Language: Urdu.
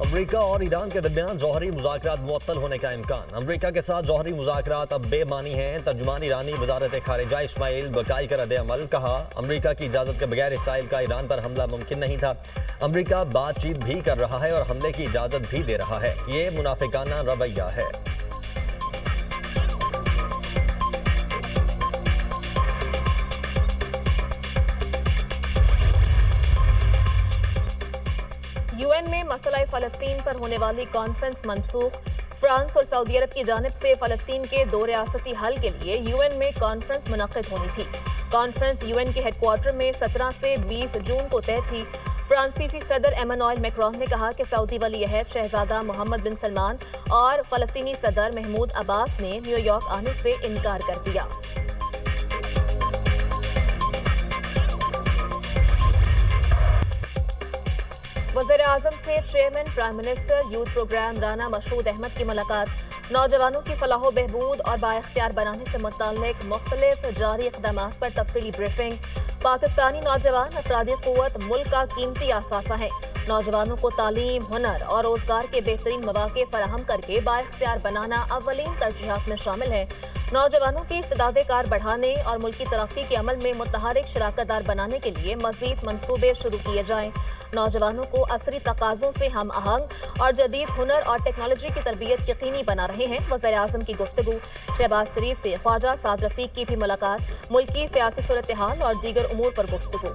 امریکہ اور ایران کے درمیان جوہری مذاکرات معطل ہونے کا امکان۔ امریکہ کے ساتھ جوہری مذاکرات اب بے معنی ہیں۔ ترجمان ایرانی وزارت خارجہ اسماعیل بقائی کا رد عمل، کہا امریکہ کی اجازت کے بغیر اسرائیل کا ایران پر حملہ ممکن نہیں تھا۔ امریکہ بات چیت بھی کر رہا ہے اور حملے کی اجازت بھی دے رہا ہے، یہ منافقانہ رویہ ہے۔ یو این میں مسئلہ فلسطین پر ہونے والی کانفرنس منسوخ۔ فرانس اور سعودی عرب کی جانب سے فلسطین کے 2 ریاستی حل کے لیے یو این میں کانفرنس منعقد ہونی تھی۔ کانفرنس یو این کے ہیڈ کوارٹر میں 17 سے 20 جون کو طے تھی۔ فرانسیسی صدر ایمانوئل میکرون نے کہا کہ سعودی ولی عہد شہزادہ محمد بن سلمان اور فلسطینی صدر محمود عباس نے نیو یارک آنے سے انکار کر دیا۔ وزیر اعظم سے chairman prime minister youth programme Rana Mashhood Ahmad کی ملاقات۔ نوجوانوں کی فلاح و بہبود اور بااختیار بنانے سے متعلق مختلف جاری اقدامات پر تفصیلی بریفنگ۔ پاکستانی نوجوان افرادی قوت ملک کا قیمتی اثاثہ ہیں۔ نوجوانوں کو تعلیم، ہنر اور روزگار کے بہترین مواقع فراہم کر کے بااختیار بنانا اولین ترجیحات میں شامل ہے۔ نوجوانوں کی استعداد کار بڑھانے اور ملکی ترقی کے عمل میں متحرک شراکت دار بنانے کے لیے مزید منصوبے شروع کیے جائیں۔ نوجوانوں کو عصری تقاضوں سے ہم آہنگ اور جدید ہنر اور ٹیکنالوجی کی تربیت یقینی بنا رہے ہیں۔ وزیر اعظم کی گفتگو۔ شہباز شریف سے خواجہ سعد رفیق کی بھی ملاقات، ملکی سیاسی صورتحال اور دیگر امور پر گفتگو۔